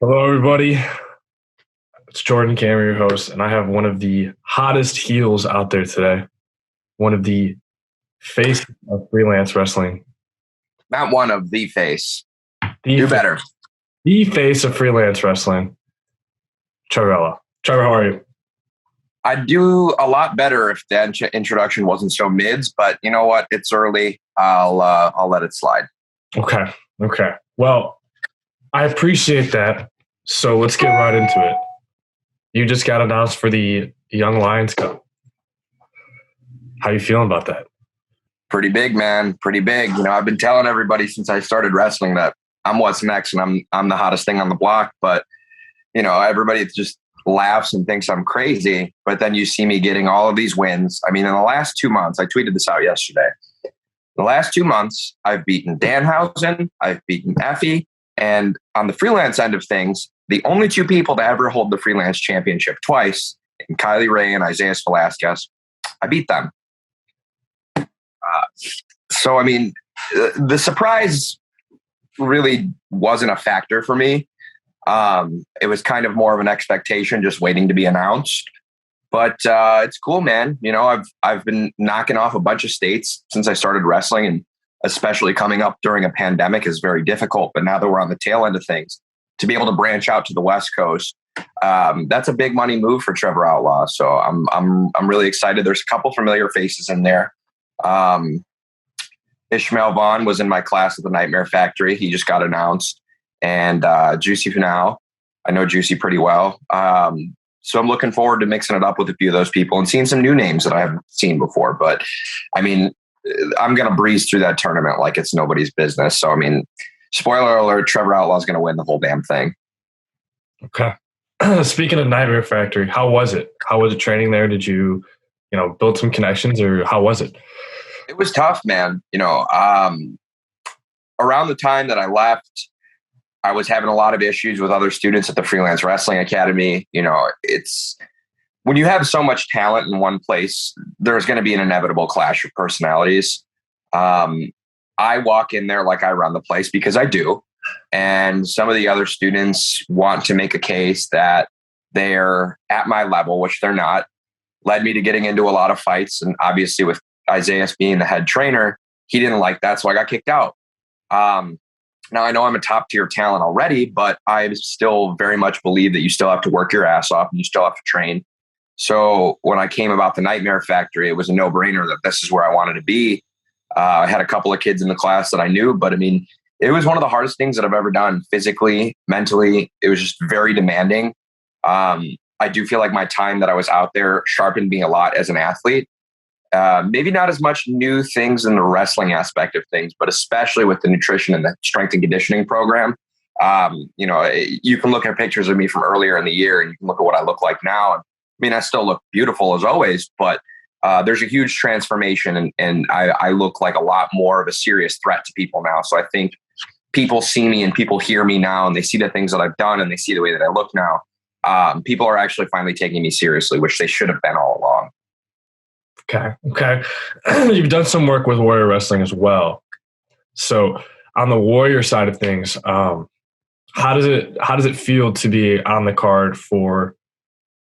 Hello, everybody. It's Jordan Cameron, your host, and I have one of the hottest heels out there today. One of the face of freelance wrestling. Not one of the face. The Do fa- better. The face of freelance wrestling. Trevor Outlaw. Trevor, how are you? I'd do a lot better if the introduction wasn't so mids, but you know what? It's early. I'll let it slide. Okay. Well, I appreciate that. So let's get right into it. You just got announced for the Young Lions Cup. How you feeling about that? Pretty big, man. Pretty big. You know, I've been telling everybody since I started wrestling that I'm what's next and I'm the hottest thing on the block. But you know, everybody just laughs and thinks I'm crazy. But then you see me getting all of these wins. I mean, in the last 2 months, I tweeted this out yesterday. The last 2 months, I've beaten Danhausen, I've beaten Effie, and on the freelance end of things, the only two people to ever hold the freelance championship twice, in Kylie Ray and Isaiah Velasquez, I beat them. So, I mean, the surprise really wasn't a factor for me. It was kind of more of an expectation, just waiting to be announced. But it's cool, man. You know, I've been knocking off a bunch of states since I started wrestling, and especially coming up during a pandemic is very difficult. But now that we're on the tail end of things, to be able to branch out to the West Coast, that's a big money move for Trevor Outlaw. So I'm really excited. There's a couple familiar faces in there. Ishmael Vaughn was in my class at the Nightmare Factory. He just got announced. And Juicy Finau. I know Juicy pretty well. So I'm looking forward to mixing it up with a few of those people and seeing some new names that I haven't seen before. But I mean, I'm going to breeze through that tournament like it's nobody's business. So, I mean, spoiler alert, Trevor Outlaw is going to win the whole damn thing. Okay. Speaking of Nightmare Factory, how was it? How was it training there? Did you build some connections, or how was it? It was tough, man. You know, around the time that I left, I was having a lot of issues with other students at the Freelance Wrestling Academy. You know, it's when you have so much talent in one place, there's going to be an inevitable clash of personalities. I walk in there like I run the place because I do. And some of the other students want to make a case that they're at my level, which they're not. Led me to getting into a lot of fights. And obviously with Isaiah being the head trainer, he didn't like that. So I got kicked out. Now, I know I'm a top tier talent already, but I still very much believe that you still have to work your ass off and you still have to train. So when I came about the Nightmare Factory, it was a no-brainer that this is where I wanted to be. I had a couple of kids in the class that I knew, but I mean, it was one of the hardest things that I've ever done physically, mentally. It was just very demanding. I do feel like my time that I was out there sharpened me a lot as an athlete. Maybe not as much new things in the wrestling aspect of things, but especially with the nutrition and the strength and conditioning program. You know, you can look at pictures of me from earlier in the year and you can look at what I look like now. I mean, I still look beautiful as always, but there's a huge transformation and I look like a lot more of a serious threat to people now. So I think people see me and people hear me now and they see the things that I've done and they see the way that I look now. People are actually finally taking me seriously, which they should have been all along. Okay. You've done some work with Warrior Wrestling as well. So on the Warrior side of things, how does it feel to be on the card for,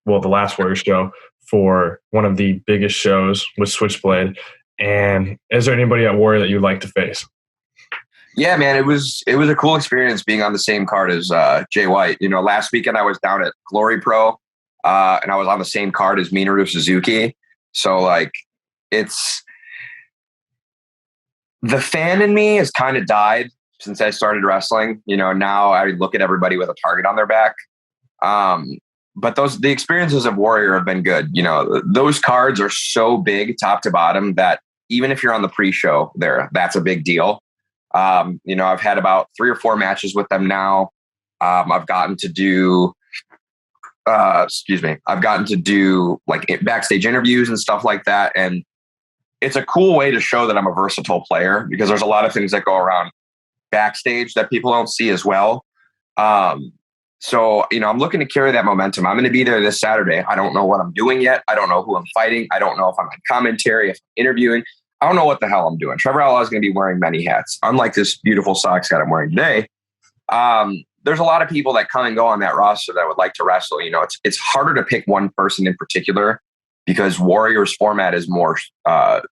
the last Warrior show, for one of the biggest shows with Switchblade? And is there anybody at Warrior that you'd like to face? Yeah, man, it was a cool experience being on the same card as Jay White. You know, last weekend I was down at Glory Pro, and I was on the same card as Minoru Suzuki. So like, it's the fan in me has kind of died since I started wrestling. You know, now I look at everybody with a target on their back. But the experiences of Warrior have been good. You know, those cards are so big top to bottom that even if you're on the pre-show there, that's a big deal. You know, I've had about 3 or 4 matches with them now. I've gotten to do like backstage interviews and stuff like that. And it's a cool way to show that I'm a versatile player because there's a lot of things that go around backstage that people don't see as well. So, you know, I'm looking to carry that momentum. I'm going to be there this Saturday. I don't know what I'm doing yet. I don't know who I'm fighting. I don't know if I'm on commentary, if I'm interviewing. I don't know what the hell I'm doing. Trevor Outlaw is going to be wearing many hats, unlike this beautiful socks that I'm wearing today. there's a lot of people that come and go on that roster that would like to wrestle. You know, it's harder to pick one person in particular because Warriors format is more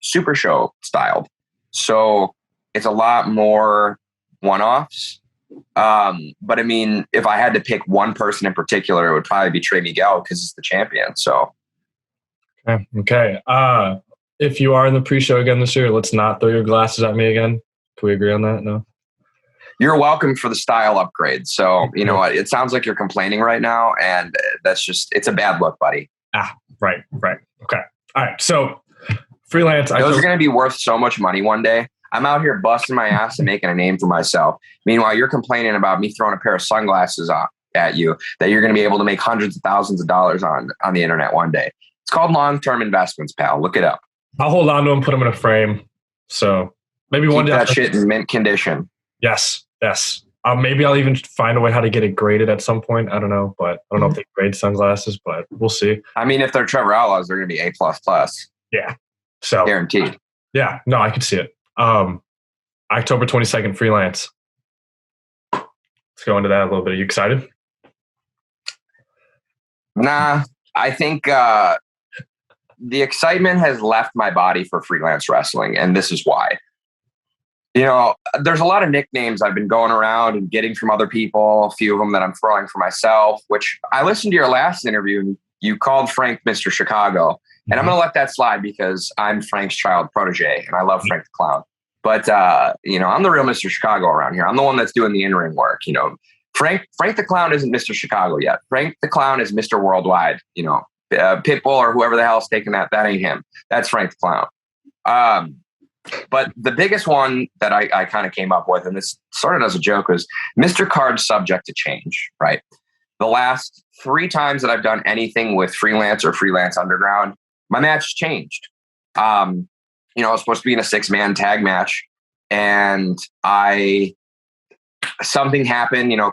super show styled. So it's a lot more one-offs. But I mean, if I had to pick one person in particular, it would probably be Trey Miguel because he's the champion. So. Okay. If you are in the pre-show again this year, let's not throw your glasses at me again. Can we agree on that? No? You're welcome for the style upgrade. So, you know what? It sounds like you're complaining right now, and that's just, it's a bad look, buddy. Right. Okay. All right. So, freelance. Those are going to be worth so much money one day. I'm out here busting my ass and making a name for myself. Meanwhile, you're complaining about me throwing a pair of sunglasses at you that you're going to be able to make hundreds of thousands of dollars on the internet one day. It's called long-term investments, pal. Look it up. I'll hold on to them, put them in a frame. So maybe one day that shit in mint condition. Yes. Maybe I'll even find a way how to get it graded at some point. I don't know, but I don't know if they grade sunglasses, but we'll see. I mean, if they're Trevor Outlaws, they're going to be A++. Yeah. So guaranteed. Yeah. No, I can see it. October 22nd, freelance. Let's go into that a little bit. Are you excited? Nah, I think the excitement has left my body for freelance wrestling, and this is why. You know, there's a lot of nicknames I've been going around and getting from other people, a few of them that I'm throwing for myself, which I listened to your last interview and you called Frank Mr. Chicago. And I'm going to let that slide because I'm Frank's child protege and I love Frank the Clown. But, you know, I'm the real Mr. Chicago around here. I'm the one that's doing the in-ring work. You know, Frank the Clown isn't Mr. Chicago yet. Frank the Clown is Mr. Worldwide. You know, Pitbull or whoever the hell's taking that ain't him. That's Frank the Clown. But the biggest one that I kind of came up with, and this started as a joke, was Mr. Card's subject to change, right? The last 3 times that I've done anything with Freelance or Freelance Underground, my match changed. You know, I was supposed to be in a 6-man tag match, and something happened. You know,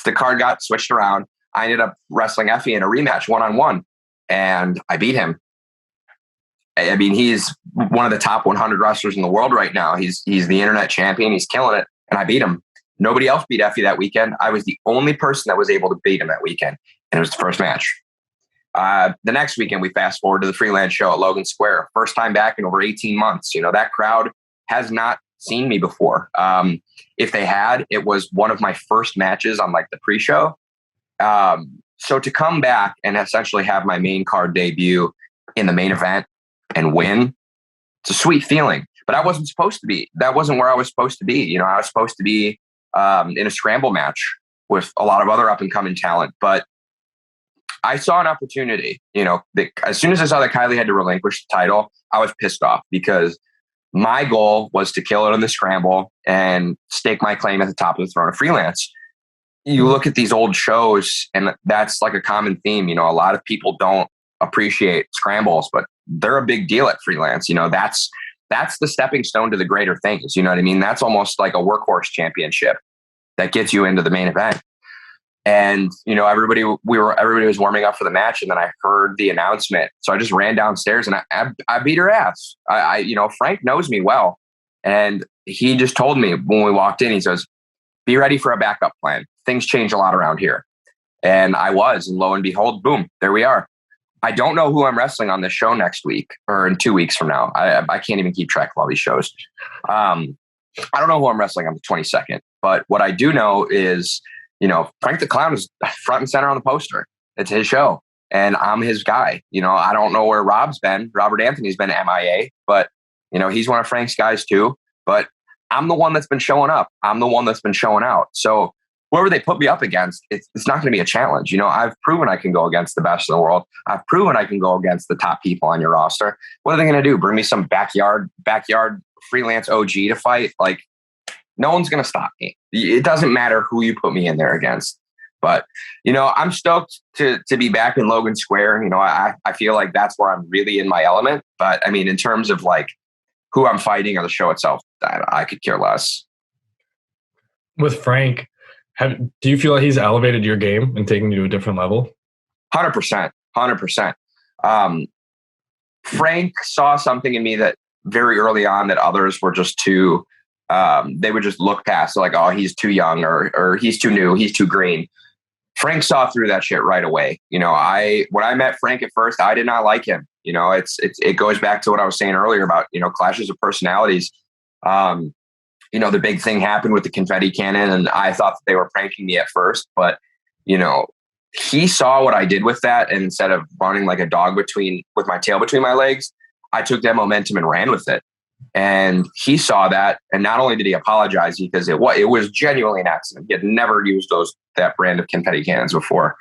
the card got switched around. I ended up wrestling Effie in a rematch 1-on-1, and I beat him. I mean, he's one of the top 100 wrestlers in the world right now. He's the internet champion. He's killing it. And I beat him. Nobody else beat Effie that weekend. I was the only person that was able to beat him that weekend. And it was the first match. The next weekend, we fast forward to the freelance show at Logan Square. First time back in over 18 months. You know, that crowd has not seen me before. If they had, it was one of my first matches on like the pre-show. So to come back and essentially have my main card debut in the main event and win, it's a sweet feeling. But I wasn't supposed to be. That wasn't where I was supposed to be. You know, I was supposed to be in a scramble match with a lot of other up and coming talent. But I saw an opportunity. You know, as soon as I saw that Kylie had to relinquish the title, I was pissed off because my goal was to kill it on the scramble and stake my claim at the top of the throne of freelance. You look at these old shows, and that's like a common theme. You know, a lot of people don't appreciate scrambles, but they're a big deal at freelance. You know, that's the stepping stone to the greater things. You know what I mean? That's almost like a workhorse championship that gets you into the main event. And, you know, everybody was warming up for the match, and then I heard the announcement. So I just ran downstairs and I beat her ass. You know, Frank knows me well. And he just told me when we walked in, he says, be ready for a backup plan. Things change a lot around here. And I was, and lo and behold, boom, there we are. I don't know who I'm wrestling on this show next week or in 2 weeks from now. I can't even keep track of all these shows. I don't know who I'm wrestling on the 22nd, but what I do know is, you know, Frank the Clown is front and center on the poster. It's his show and I'm his guy. You know, I don't know where Rob's been. Robert Anthony's been MIA, but you know, he's one of Frank's guys too, but I'm the one that's been showing up. I'm the one that's been showing out. So whoever they put me up against, it's not going to be a challenge. You know, I've proven I can go against the best in the world. I've proven I can go against the top people on your roster. What are they going to do? Bring me some backyard freelance OG to fight? Like, no one's going to stop me. It doesn't matter who you put me in there against. But, you know, I'm stoked to be back in Logan Square. You know, I feel like that's where I'm really in my element. But I mean, in terms of like who I'm fighting or the show itself, I could care less. With Frank, do you feel like he's elevated your game and taken you to a different level? 100%. Frank saw something in me that very early on that others were just too they would just look past, like, oh, he's too young, or he's too new, he's too green. Frank saw through that shit right away. When I met Frank at first, I did not like him. It goes back to what I was saying earlier about, clashes of personalities. The big thing happened with the confetti cannon, and I thought that they were pranking me at first, but, he saw what I did with that. And instead of running like a dog with my tail between my legs, I took that momentum and ran with it. And he saw that. And not only did he apologize, because it was genuinely an accident. He had never used that brand of confetti cannons before.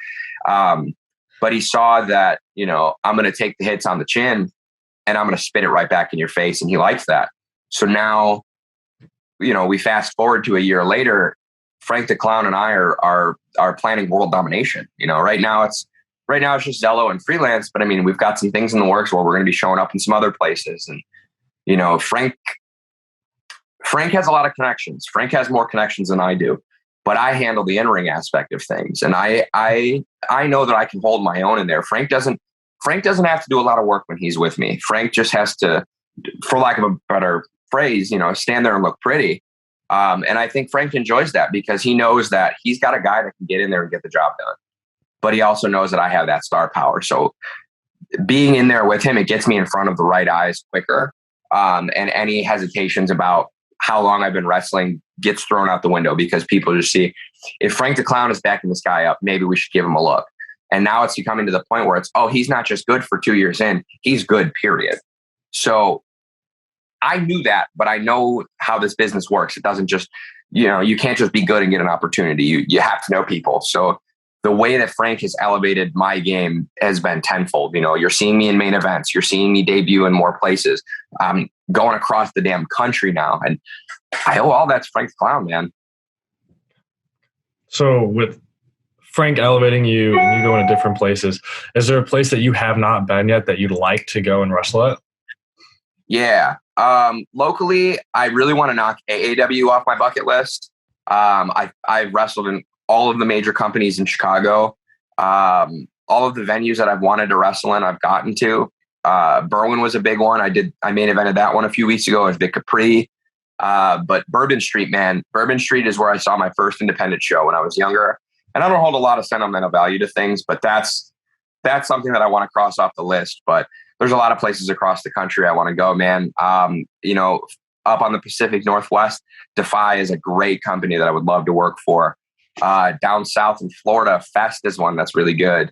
But he saw that, I'm going to take the hits on the chin and I'm going to spit it right back in your face. And he likes that. So now, we fast forward to a year later, Frank the Clown and I are planning world domination. Right now it's just Zello and freelance, but I mean, we've got some things in the works where we're going to be showing up in some other places. And, Frank has a lot of connections. Frank has more connections than I do, but I handle the in-ring aspect of things. And I know that I can hold my own in there. Frank doesn't have to do a lot of work when he's with me. Frank just has to, for lack of a better phrase, stand there and look pretty. And I think Frank enjoys that because he knows that he's got a guy that can get in there and get the job done. But he also knows that I have that star power. So being in there with him, it gets me in front of the right eyes quicker. And any hesitations about how long I've been wrestling gets thrown out the window because people just see, if Frank the Clown is backing this guy up, maybe we should give him a look. And now it's becoming to the point where it's, oh, he's not just good for 2 years in, he's good, period. So I knew that, but I know how this business works. It doesn't just, you can't just be good and get an opportunity. You have to know people. So the way that Frank has elevated my game has been tenfold. You're seeing me in main events. You're seeing me debut in more places. I'm going across the damn country now. And I owe all that to Frank the Clown, man. So with Frank elevating you and you going to different places, is there a place that you have not been yet that you'd like to go and wrestle at? Yeah. Locally, I really want to knock AAW off my bucket list. I've wrestled in all of the major companies in Chicago. All of the venues that I've wanted to wrestle in, I've gotten to. Berwyn was a big one. I main evented that one a few weeks ago as Vic Capri. But Bourbon Street, man, Bourbon Street is where I saw my first independent show when I was younger. And I don't hold a lot of sentimental value to things, but that's something that I want to cross off the list. But there's a lot of places across the country I want to go, man. Up on the Pacific Northwest, Defy is a great company that I would love to work for. Down south in Florida, Fest is one that's really good.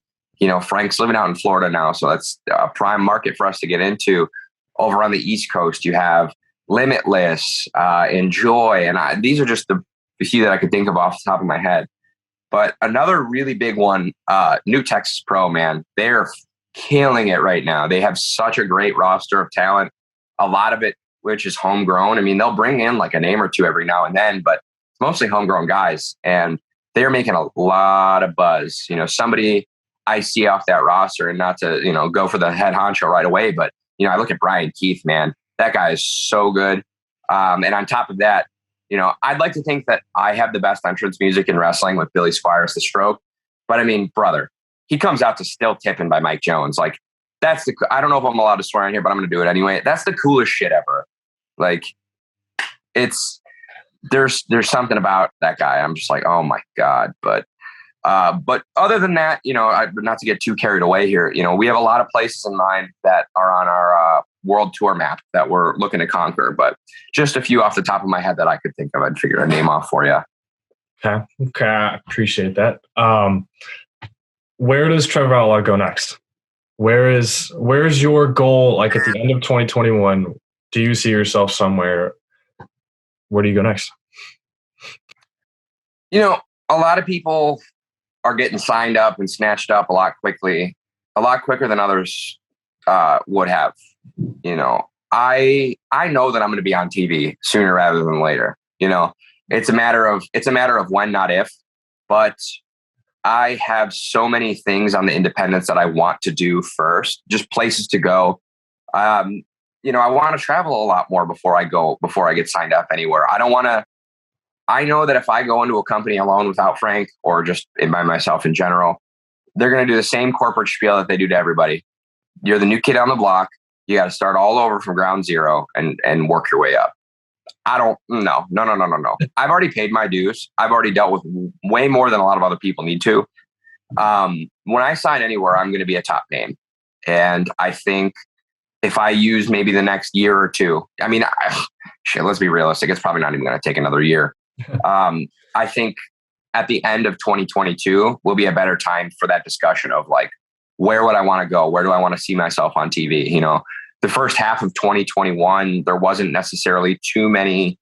Frank's living out in Florida now, so that's a prime market for us to get into. Over on the East Coast, you have Limitless, Enjoy, and these are just the few that I could think of off the top of my head. But another really big one, New Texas Pro, man, they're killing it right now. They have such a great roster of talent, a lot of it which is homegrown. I mean, they'll bring in like a name or two every now and then, but it's mostly homegrown guys, and they're making a lot of buzz. Somebody I see off that roster, and not to, go for the head honcho right away, but, I look at Brian Keith, man, that guy is so good. And on top of that, I'd like to think that I have the best entrance music in wrestling with Billy Squires, The Stroke. But I mean, brother, he comes out to Still Tippin' by Mike Jones. Like, I don't know if I'm allowed to swear in here, but I'm going to do it anyway. That's the coolest shit ever. Like, there's something about that guy. I'm just like, oh my God. But other than that, not to get too carried away here, we have a lot of places in mind that are on our world tour map that we're looking to conquer, but just a few off the top of my head that I could think of. I'd figure a name off for you. Okay. I appreciate that. Where does Trevor Outlaw go next? Where's your goal? Like at the end of 2021, do you see yourself somewhere? Where do you go next? A lot of people are getting signed up and snatched up a lot quicker than others would have. I know that I'm going to be on TV sooner rather than later. It's a matter of when, not if. But I have so many things on the independents that I want to do first, just places to go. I want to travel a lot more before I get signed up anywhere. I know that if I go into a company alone without Frank, or just by myself in general, they're going to do the same corporate spiel that they do to everybody. You're the new kid on the block. You got to start all over from ground zero and work your way up. I don't, no. I've already paid my dues. I've already dealt with way more than a lot of other people need to. When I sign anywhere, I'm going to be a top name. And I think if I use maybe the next year or two, I mean, let's be realistic. It's probably not even going to take another year. I think at the end of 2022 will be a better time for that discussion of like, where would I want to go? Where do I want to see myself on TV? You know, the first half of 2021, there wasn't necessarily too many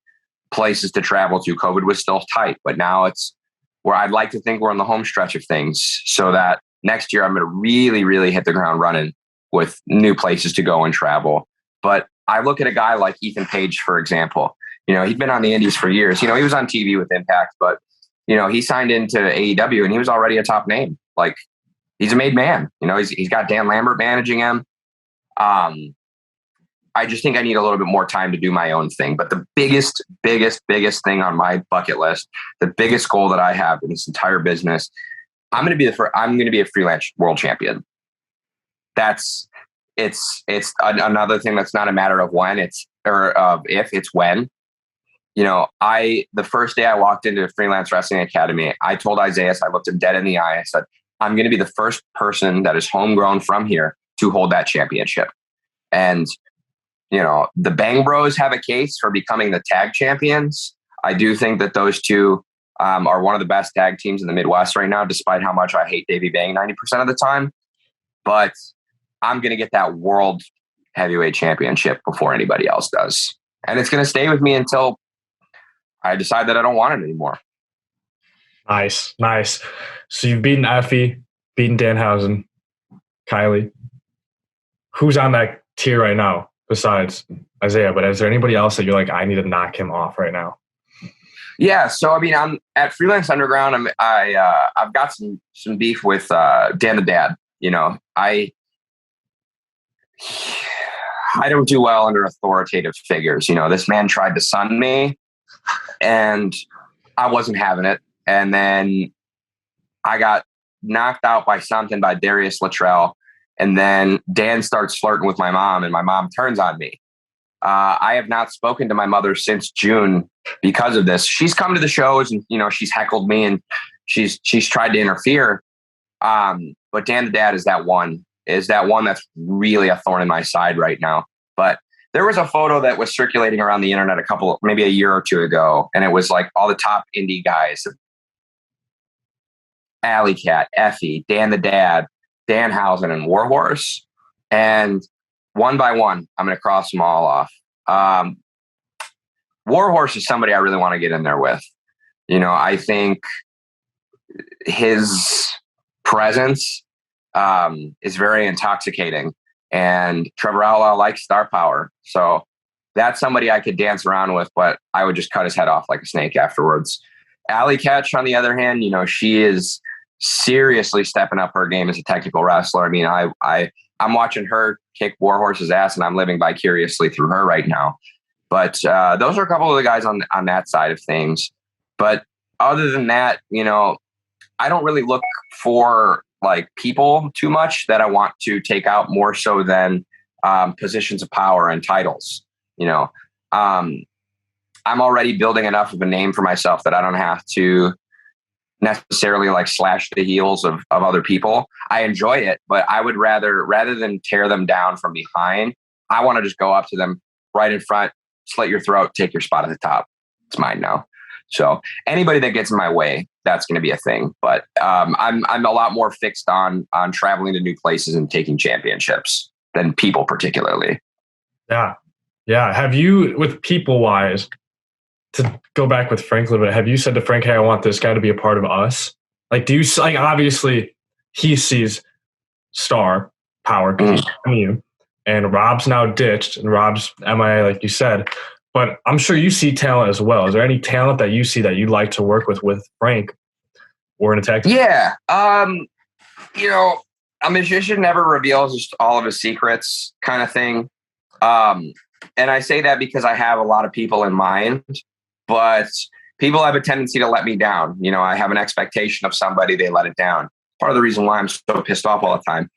places to travel to. COVID was still tight, but now it's where I'd like to think we're on the home stretch of things, so that next year I'm going to really, really hit the ground running with new places to go and travel. But I look at a guy like Ethan Page, for example. You know, he'd been on the Indies for years. You know, he was on TV with Impact, but, you know, he signed into AEW and he was already a top name. Like, he's a made man. You know, he's got Dan Lambert managing him. I just think I need a little bit more time to do my own thing. But the biggest thing on my bucket list, the biggest goal that I have in this entire business, I'm going to be a freelance world champion. It's another thing that's not a matter of when, it's when. You know, the first day I walked into Freelance Wrestling Academy, I told Isaiah, I looked him dead in the eye. I said, I'm going to be the first person that is homegrown from here to hold that championship. And, you know, the Bang Bros have a case for becoming the tag champions. I do think that those two are one of the best tag teams in the Midwest right now, despite how much I hate Davey Bang 90% of the time. But I'm going to get that world heavyweight championship before anybody else does. And it's going to stay with me until I decide that I don't want it anymore. Nice. So you've beaten Effie, beaten Danhausen, Kylie. Who's on that tier right now besides Isaiah? But is there anybody else that you're like, I need to knock him off right now? Yeah. So, I mean, I'm at Freelance Underground. I've got some beef with Dan the Dad. You know, I don't do well under authoritative figures. You know, this man tried to sun me and I wasn't having it. And then I got knocked out by Darius Luttrell. And then Dan starts flirting with my mom and my mom turns on me. I have not spoken to my mother since June because of this. She's come to the shows and, you know, she's heckled me and she's tried to interfere. But Dan the Dad is that one that's really a thorn in my side right now. But there was a photo that was circulating around the internet maybe a year or two ago. And it was like all the top indie guys, Alley Cat, Effie, Dan the Dad, Danhausen, and Warhorse. And one by one, I'm going to cross them all off. Warhorse is somebody I really want to get in there with. You know, I think his presence is very intoxicating, and Trevor Outlaw likes star power. So that's somebody I could dance around with, but I would just cut his head off like a snake afterwards. Alley Catch, on the other hand, you know, she is seriously stepping up her game as a technical wrestler. I mean, I'm watching her kick Warhorse's ass and I'm living vicariously through her right now. But those are a couple of the guys on that side of things. But other than that, you know, I don't really look for like people too much that I want to take out, more so than positions of power and titles. You know, I'm already building enough of a name for myself that I don't have to necessarily like slash the heels of other people. I enjoy it, but I would rather than tear them down from behind, I want to just go up to them right in front, slit your throat, take your spot at the top. It's mine now. So anybody that gets in my way, that's going to be a thing. But I'm a lot more fixed on traveling to new places and taking championships than people particularly. Yeah. Have you, with people wise, to go back with Frank a little bit, have you said to Frank, hey, I want this guy to be a part of us? Like, do you, like, obviously he sees star power because he's from you, and Rob's now ditched and Rob's MIA, like you said, but I'm sure you see talent as well. Is there any talent that you see that you'd like to work with Frank or in a tag team? Yeah. You know, a magician never reveals just all of his secrets, kind of thing. And I say that because I have a lot of people in mind, but people have a tendency to let me down. You know, I have an expectation of somebody, they let it down. Part of the reason why I'm so pissed off all the time.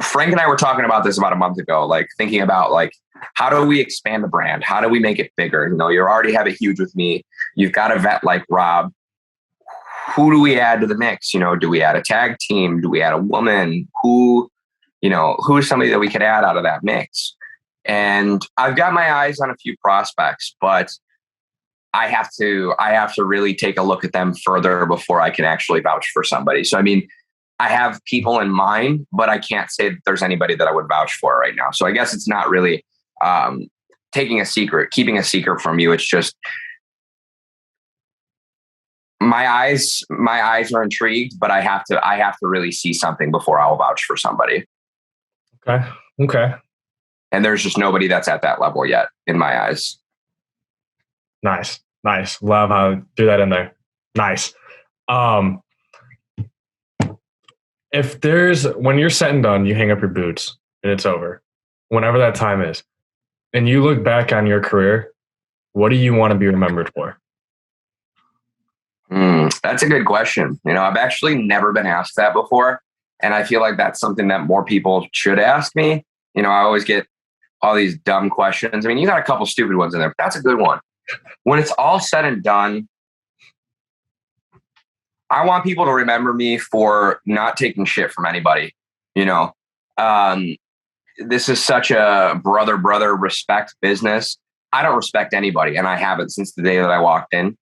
Frank and I were talking about this about a month ago, like thinking about like how do we expand the brand? How do we make it bigger? You know, you already have it huge with me. You've got a vet like Rob. Who do we add to the mix? You know, do we add a tag team? Do we add a woman? Who is somebody that we could add out of that mix? And I've got my eyes on a few prospects, but I have to really take a look at them further before I can actually vouch for somebody. So, I mean, I have people in mind, but I can't say that there's anybody that I would vouch for right now. So I guess it's not really keeping a secret from you. It's just my eyes are intrigued, but I have to really see something before I'll vouch for somebody. Okay. And there's just nobody that's at that level yet in my eyes. Nice. Love how you threw that in there. Nice. When you're set and done, you hang up your boots and it's over, whenever that time is, and you look back on your career, what do you want to be remembered for? That's a good question. You know, I've actually never been asked that before. And I feel like that's something that more people should ask me. You know, I always get all these dumb questions. I mean, you got a couple stupid ones in there, but that's a good one. When it's all said and done, I want people to remember me for not taking shit from anybody. You know, this is such a brother respect business. I don't respect anybody, and I haven't since the day that I walked in.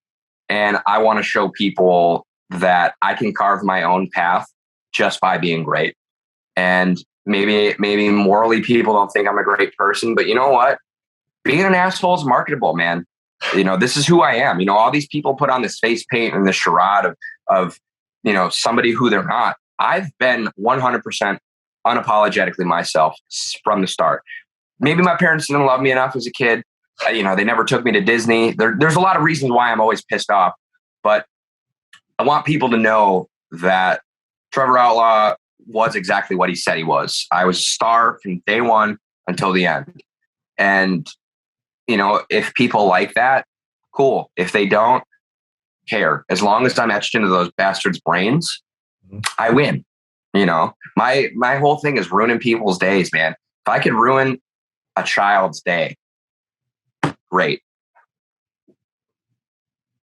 And I want to show people that I can carve my own path just by being great. And maybe morally people don't think I'm a great person, but you know what? Being an asshole is marketable, man. You know, this is who I am. You know, all these people put on this face paint and this charade of, you know, somebody who they're not. I've been 100% unapologetically myself from the start. Maybe my parents didn't love me enough as a kid. You know, they never took me to Disney. There's a lot of reasons why I'm always pissed off, but I want people to know that Trevor Outlaw was exactly what he said he was. I was a star from day one until the end. And, you know, if people like that, cool. If they don't care, as long as I'm etched into those bastards' brains, I win. You know, my whole thing is ruining people's days, man. If I could ruin a child's day, great.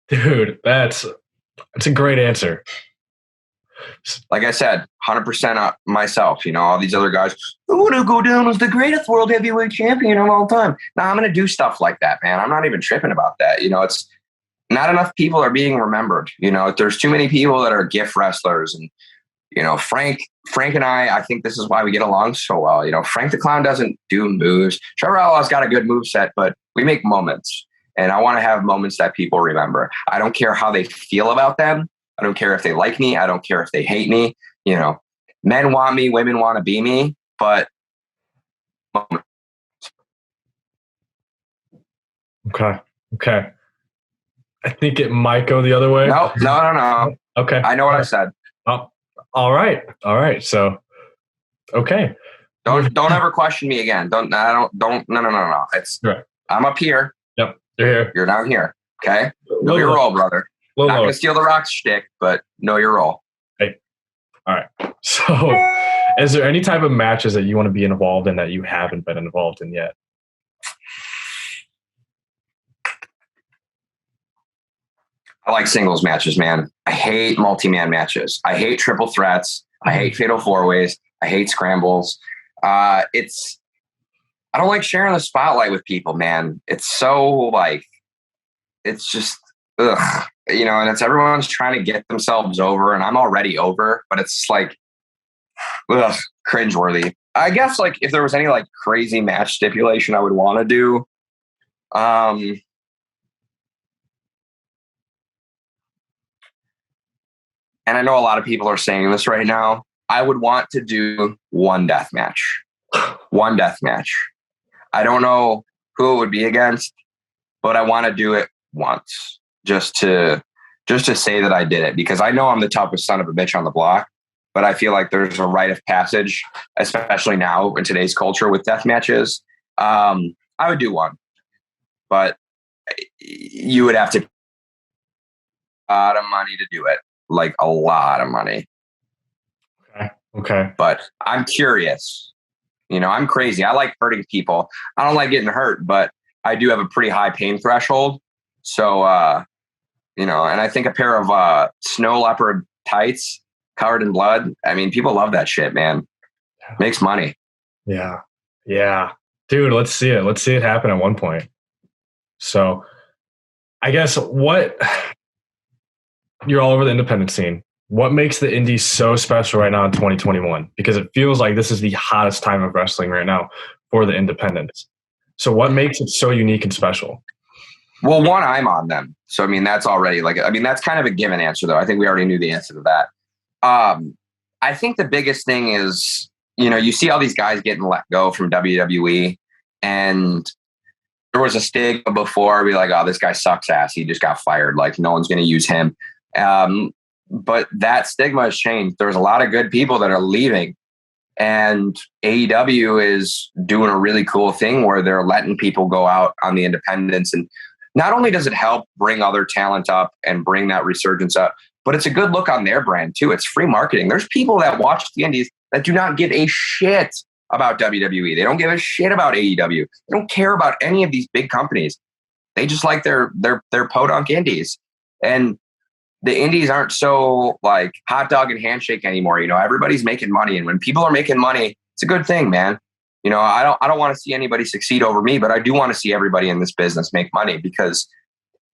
Dude, that's a great answer. Like I said, 100% myself. You know, all these other guys, I want to go down as the greatest world heavyweight champion of all time. Now I'm going to do stuff like that, man. I'm not even tripping about that. You know, it's not enough people are being remembered. You know, there's too many people that are gift wrestlers. And, you know, Frank and I think this is why we get along so well. You know, Frank the Clown doesn't do moves. Trevor Outlaw's got a good move set, but we make moments. And I want to have moments that people remember. I don't care how they feel about them. I don't care if they like me. I don't care if they hate me. You know, men want me, women want to be me, but. Okay. I think it might go the other way. No. Okay. I know what I said. Oh, all right. So, okay. Don't ever question me again. No. It's right. I'm up here. Yep. You're here. You're down here. Okay. Know your role, brother. Not going to steal the rock shtick, but know your role. Hey. All right. So, is there any type of matches that you want to be involved in that you haven't been involved in yet? I like singles matches, man. I hate multi-man matches. I hate triple threats. I hate fatal four-ways. I hate scrambles. I don't like sharing the spotlight with people, man. It's so like, it's just, ugh. You know, and it's everyone's trying to get themselves over, and I'm already over, but it's like, ugh, cringeworthy. I guess like if there was any like crazy match stipulation I would want to do, and I know a lot of people are saying this right now, I would want to do one death match. One death match. I don't know who it would be against, but I want to do it once just to say that I did it, because I know I'm the toughest son of a bitch on the block, but I feel like there's a rite of passage, especially now in today's culture with death matches. I would do one, but you would have to pay a lot of money to do it, like a lot of money. Okay. But I'm curious. I'm crazy. I like hurting people. I don't like getting hurt, but I do have a pretty high pain threshold. So, and I think a pair of snow leopard tights covered in blood. I mean, people love that shit, man. Makes money. Yeah. Yeah. Dude, let's see it. Let's see it happen at one point. So I guess you're all over the independent scene. What makes the indies so special right now in 2021? Because it feels like this is the hottest time of wrestling right now for the independents. So what makes it so unique and special? Well, one, I'm on them. So, I mean, that's already that's kind of a given answer, though. I think we already knew the answer to that. I think the biggest thing is, you see all these guys getting let go from WWE, and there was a stigma before, be like, oh, this guy sucks ass. He just got fired. Like, no one's going to use him. But that stigma has changed. There's a lot of good people that are leaving, and AEW is doing a really cool thing where they're letting people go out on the independents. And not only does it help bring other talent up and bring that resurgence up, but it's a good look on their brand too. It's free marketing. There's people that watch the indies that do not give a shit about WWE. They don't give a shit about AEW. They don't care about any of these big companies. They just like their podunk indies. And the indies aren't so like hot dog and handshake anymore. Everybody's making money. And when people are making money, it's a good thing, man. I don't want to see anybody succeed over me, but I do want to see everybody in this business make money, because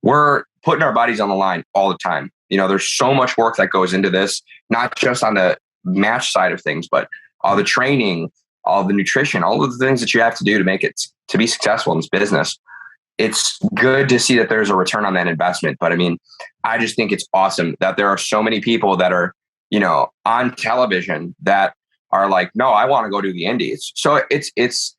we're putting our bodies on the line all the time. There's so much work that goes into this, not just on the match side of things, but all the training, all the nutrition, all of the things that you have to do to make it to be successful in this business. It's good to see that there's a return on that investment. But I mean, I just think it's awesome that there are so many people that are, on television that are like, no, I want to go do the indies. So it's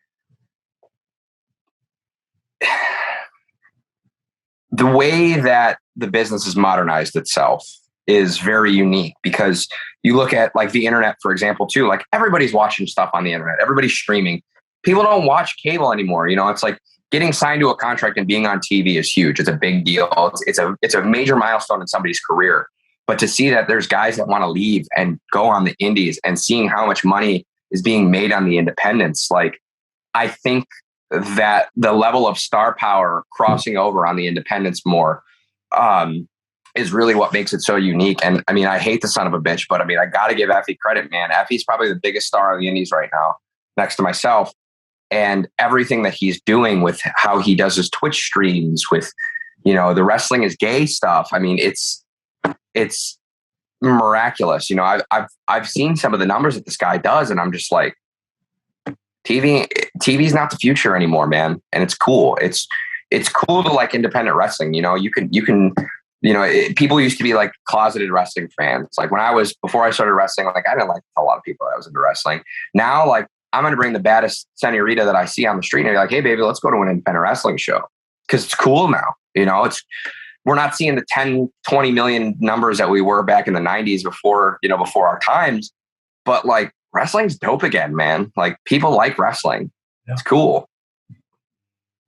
the way that the business has modernized itself is very unique, because you look at like the internet, for example, too, like everybody's watching stuff on the internet. Everybody's streaming. People don't watch cable anymore. It's like getting signed to a contract and being on TV is huge. It's a big deal. It's a major milestone in somebody's career. But to see that there's guys that want to leave and go on the indies, and seeing how much money is being made on the independents, like, I think that the level of star power crossing over on the independents more is really what makes it so unique. And I mean, I hate the son of a bitch, but I mean, I got to give Effie credit, man. Effie's probably the biggest star on the indies right now, next to myself. And everything that he's doing with how he does his Twitch streams, with, the wrestling is gay stuff. I mean, it's miraculous. I've seen some of the numbers that this guy does, and I'm just like, TV's not the future anymore, man. And it's cool. It's cool to like independent wrestling. You can people used to be like closeted wrestling fans. Like before I started wrestling, like I didn't like a lot of people that was into wrestling. Now, like, I'm going to bring the baddest senorita that I see on the street and be like, hey baby, let's go to an independent wrestling show. Cause it's cool now. We're not seeing the 10, 20 million numbers that we were back in the 90s before our times, but like wrestling's dope again, man. Like, people like wrestling. Yeah. It's cool.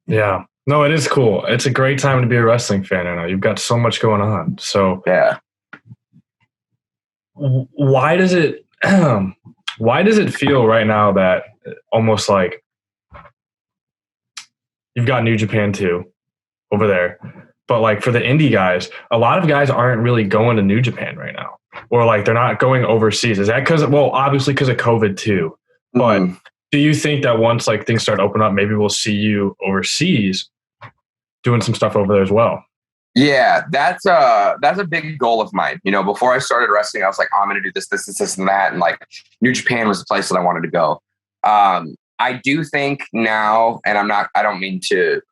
Yeah. No, it is cool. It's a great time to be a wrestling fan. I know you've got so much going on. So yeah. Why does it feel right now that almost like you've got New Japan too over there, but like for the indie guys, a lot of guys aren't really going to New Japan right now, or like they're not going overseas? Is that obviously because of COVID too, but do you think that once like things start opening up, maybe we'll see you overseas doing some stuff over there as well? Yeah, that's a big goal of mine. Before I started wrestling, I was like, oh, I'm going to do this, and that. And like New Japan was the place that I wanted to go. I do think now, and I don't mean to,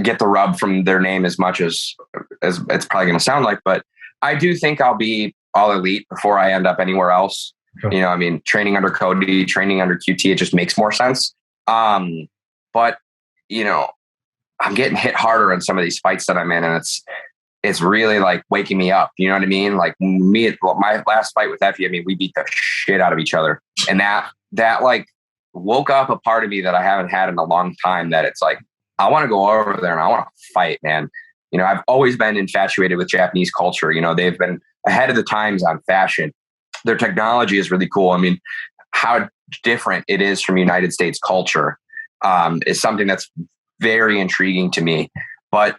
get the rub from their name as much as it's probably going to sound like, but I do think I'll be all elite before I end up anywhere else. Sure. I mean, training under KUWTI, training under KUWTI, it just makes more sense. But, I'm getting hit harder in some of these fights that I'm in, and it's really like waking me up. You know what I mean? Like my last fight with Effie, I mean, we beat the shit out of each other, and that like woke up a part of me that I haven't had in a long time. That it's like, I want to go over there and I want to fight, man. I've always been infatuated with Japanese culture. They've been ahead of the times on fashion. Their technology is really cool. I mean, how different it is from United States culture is something that's very intriguing to me. But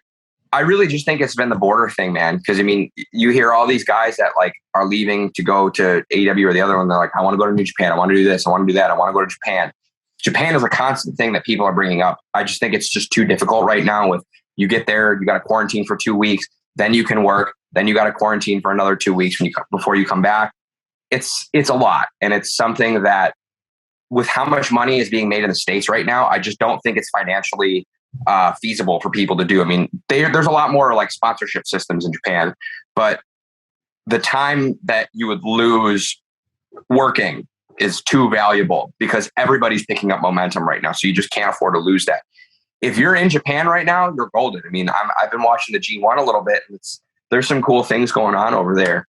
I really just think it's been the border thing, man. Because I mean, you hear all these guys that like are leaving to go to AEW or the other one. They're like, I want to go to New Japan. I want to do this. I want to do that. I want to go to Japan. Japan is a constant thing that people are bringing up. I just think it's just too difficult right now. With you get there, you got to quarantine for 2 weeks, then you can work, then you got to quarantine for another 2 weeks before you come back. It's a lot, and it's something that, with how much money is being made in the States right now, I just don't think it's financially feasible for people to do. I mean, there's a lot more like sponsorship systems in Japan, but the time that you would lose working is too valuable because everybody's picking up momentum right now. So you just can't afford to lose that. If you're in Japan right now, you're golden. I mean, I've been watching the G1 a little bit. There's some cool things going on over there.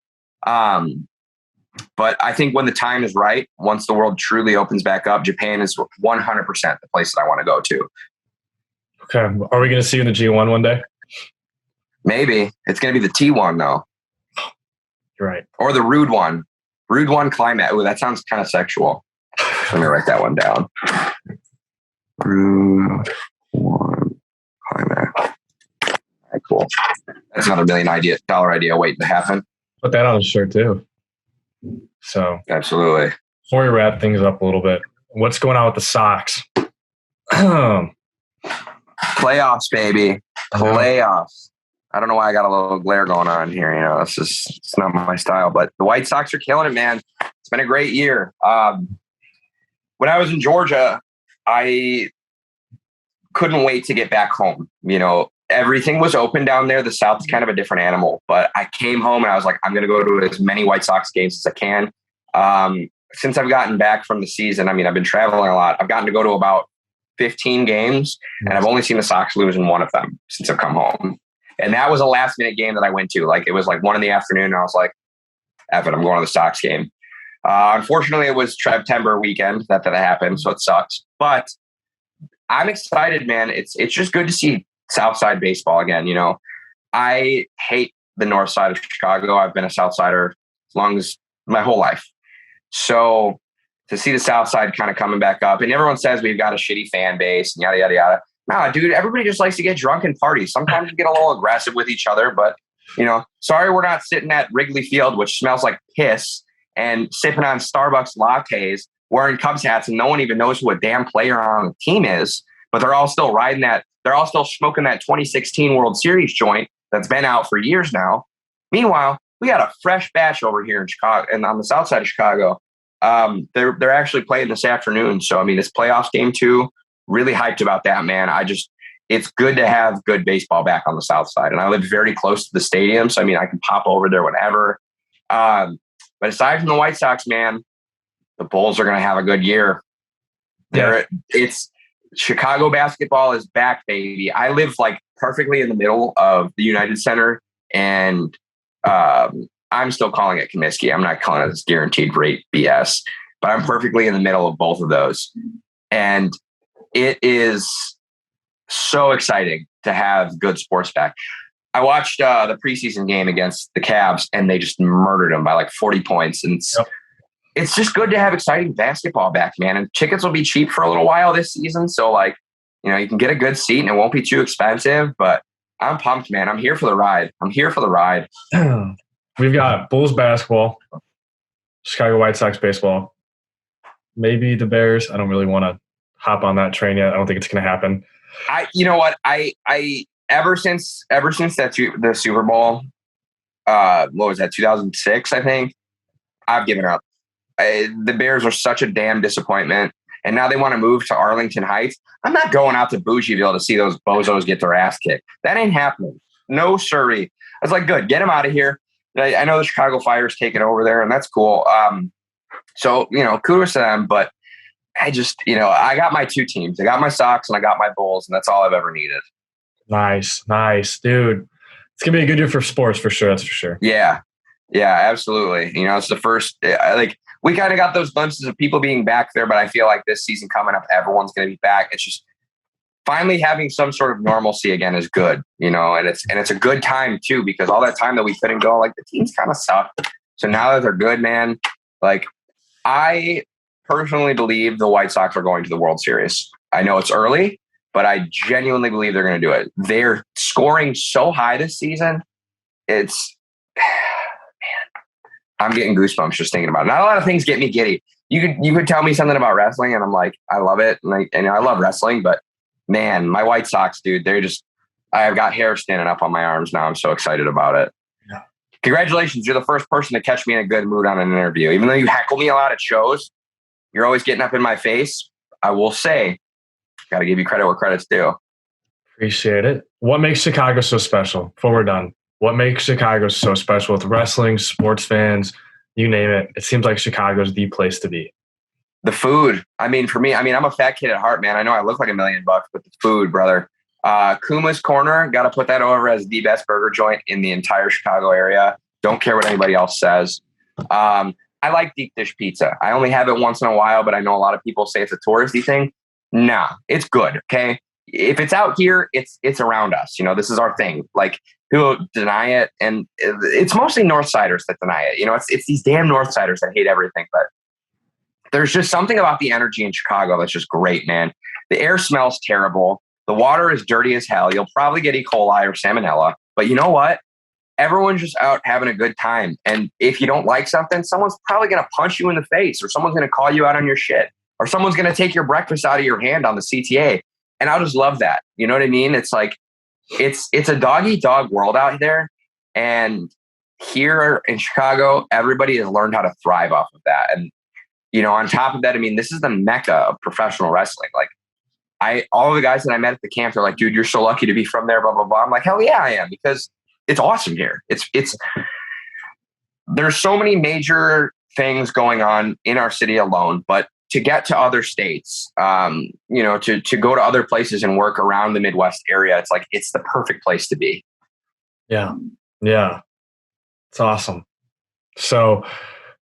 But I think when the time is right, once the world truly opens back up, Japan is 100% the place that I want to go to. Okay. Are we going to see you in the G1 one day? Maybe. It's going to be the T1 though. You're right. Or the Rude One. Rude One Climax. Ooh, that sounds kind of sexual. Let me write that one down. Rude One Climax. All right, cool. That's another $1 million idea waiting to happen. Put that on a shirt too. So absolutely. Before we wrap things up a little bit, what's going on with the Sox? Playoffs, baby. Playoffs. I don't know why I got a little glare going on here. You know, it's not my style, but the White Sox are killing it, man. It's been a great year. When I was in Georgia, I couldn't wait to get back home. You know, everything was open down there. The South's kind of a different animal, but I came home and I was like, I'm going to go to as many White Sox games as I can. Since I've gotten back from the season, I mean, I've been traveling a lot. I've gotten to go to about 15 games, and I've only seen the Sox lose in one of them since I've come home. And that was a last minute game that I went to. Like, it was like 1 PM. And I was like, F it, I'm going to the Sox game. Unfortunately, it was September weekend that happened, so it sucks. But I'm excited, man. It's just good to see Southside baseball again. You know, I hate the north side of Chicago. I've been a Southsider as long as my whole life. So to see the South Side kind of coming back up, and everyone says we've got a shitty fan base and yada, yada, yada. No, dude, everybody just likes to get drunk and party. Sometimes we get a little aggressive with each other, but, you know, sorry we're not sitting at Wrigley Field, which smells like piss, and sipping on Starbucks lattes, wearing Cubs hats, and no one even knows who a damn player on the team is, but they're all still riding that. They're all still smoking that 2016 World Series joint that's been out for years now. Meanwhile, we got a fresh batch over here in Chicago and on the south side of Chicago. They're actually playing this afternoon. So, I mean, it's playoffs game 2. Really hyped about that, man. It's good to have good baseball back on the south side. And I live very close to the stadium. So, I mean, I can pop over there whenever. But aside from the White Sox, man, the Bulls are going to have a good year. Yeah. It's Chicago basketball is back, baby. I live like perfectly in the middle of the United Center, and I'm still calling it Comiskey. I'm not calling it this guaranteed rate BS, but I'm perfectly in the middle of both of those. And it is so exciting to have good sports back. I watched the preseason game against the Cavs, and they just murdered them by like 40 points. And it's just good to have exciting basketball back, man. And tickets will be cheap for a little while this season. So, like, you know, you can get a good seat and it won't be too expensive, but I'm pumped, man. I'm here for the ride. We've got Bulls basketball, Chicago White Sox baseball, maybe the Bears. I don't really want to hop on that train yet. I don't think it's going to happen. You know what? I ever since the Super Bowl, what was that? 2006, I think. I've given up. The Bears are such a damn disappointment, and now they want to move to Arlington Heights. I'm not going out to Bougieville to see those bozos get their ass kicked. That ain't happening. No siree. I was like, good, get them out of here. I know the Chicago Fire's taking over there, and that's cool. So, you know, kudos to them, but I just, you know, I got my 2 teams. I got my Sox and I got my Bulls, and that's all I've ever needed. Nice, dude. It's going to be a good year for sports for sure. That's for sure. Yeah, absolutely. You know, it's the first, like, we kind of got those glimpses of people being back there, but I feel like this season coming up, everyone's going to be back. It's just finally having some sort of normalcy again is good, you know, and it's a good time too, because all that time that we couldn't go, like, the teams kind of sucked. So now that they're good, man, like, I personally believe the White Sox are going to the World Series. I know it's early, but I genuinely believe they're going to do it. They're scoring so high this season. It's, man, I'm getting goosebumps just thinking about it. Not a lot of things get me giddy. You could tell me something about wrestling, and I'm like, I love it, and I love wrestling. But man, my White Sox, dude, I've got hair standing up on my arms now. I'm so excited about it. Yeah. Congratulations, you're the first person to catch me in a good mood on an interview. Even though you heckle me a lot at shows, you're always getting up in my face. I will say, got to give you credit where credit's due. Appreciate it. What makes Chicago so special? Before we're done, what makes Chicago so special with wrestling, sports fans, you name it? It seems like Chicago's the place to be. The food. I mean, for me, I'm a fat kid at heart, man. I know I look like $1 million, but the food, brother. Kuma's Corner, got to put that over as the best burger joint in the entire Chicago area. Don't care what anybody else says. I like deep dish pizza. I only have it once in a while, but I know a lot of people say it's a touristy thing. Nah, it's good. Okay. If it's out here, it's around us. You know, this is our thing. Like, people deny it, and it's mostly Northsiders that deny it. You know, it's these damn Northsiders that hate everything. But there's just something about the energy in Chicago that's just great, man. The air smells terrible. The water is dirty as hell. You'll probably get E. coli or salmonella. But you know what? Everyone's just out having a good time. And if you don't like something, someone's probably going to punch you in the face, or someone's going to call you out on your shit, or someone's going to take your breakfast out of your hand on the CTA. And I just love that. You know what I mean? It's like, it's a dog-eat-dog world out there. And here in Chicago, everybody has learned how to thrive off of that. And, you know, on top of that, I mean, this is the mecca of professional wrestling. Like, all of the guys that I met at the camp, they're like, dude, you're so lucky to be from there, blah, blah, blah. I'm like, hell yeah, I am, because it's awesome here. There's so many major things going on in our city alone, but to get to other states, you know, to go to other places and work around the Midwest area, it's like, it's the perfect place to be. Yeah. Yeah. It's awesome. So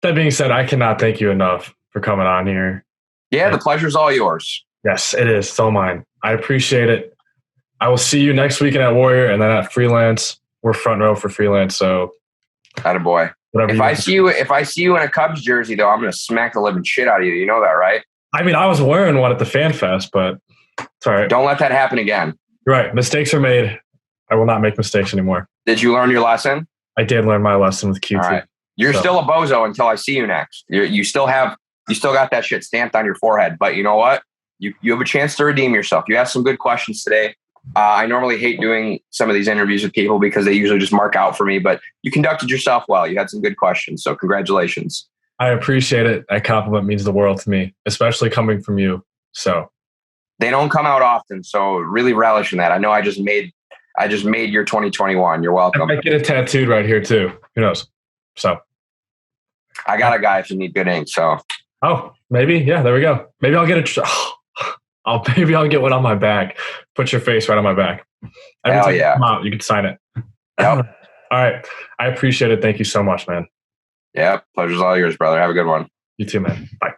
that being said, I cannot thank you enough for coming on here. Yeah. The pleasure's all yours. Yes, it is. It's all mine. I appreciate it. I will see you next weekend at Warrior, and then at Freelance. We're front row for Freelance. So attaboy. If I see you in a Cubs jersey, though, I'm going to smack the living shit out of you. You know that, right? I mean, I was wearing one at the Fan Fest, but it's all right. Don't let that happen again. You're right. Mistakes are made. I will not make mistakes anymore. Did you learn your lesson? I did learn my lesson with KUWTI. All right. You're still a bozo until I see you next. You still got that shit stamped on your forehead. But you know what? You have a chance to redeem yourself. You asked some good questions today. I normally hate doing some of these interviews with people because they usually just mark out for me, but you conducted yourself well. You had some good questions. So congratulations. I appreciate it. That compliment means the world to me, especially coming from you. So they don't come out often. So really relish in that. I know I just made your 2021. You're welcome. I might get it tattooed right here too. Who knows? So I got a guy if you need good ink. So, oh, maybe. Yeah, there we go. Maybe I'll get maybe I'll get one on my back. Put your face right on my back. Every time you come out, you can sign it. Yep. All right. I appreciate it. Thank you so much, man. Yeah. Pleasure's all yours, brother. Have a good one. You too, man. Bye.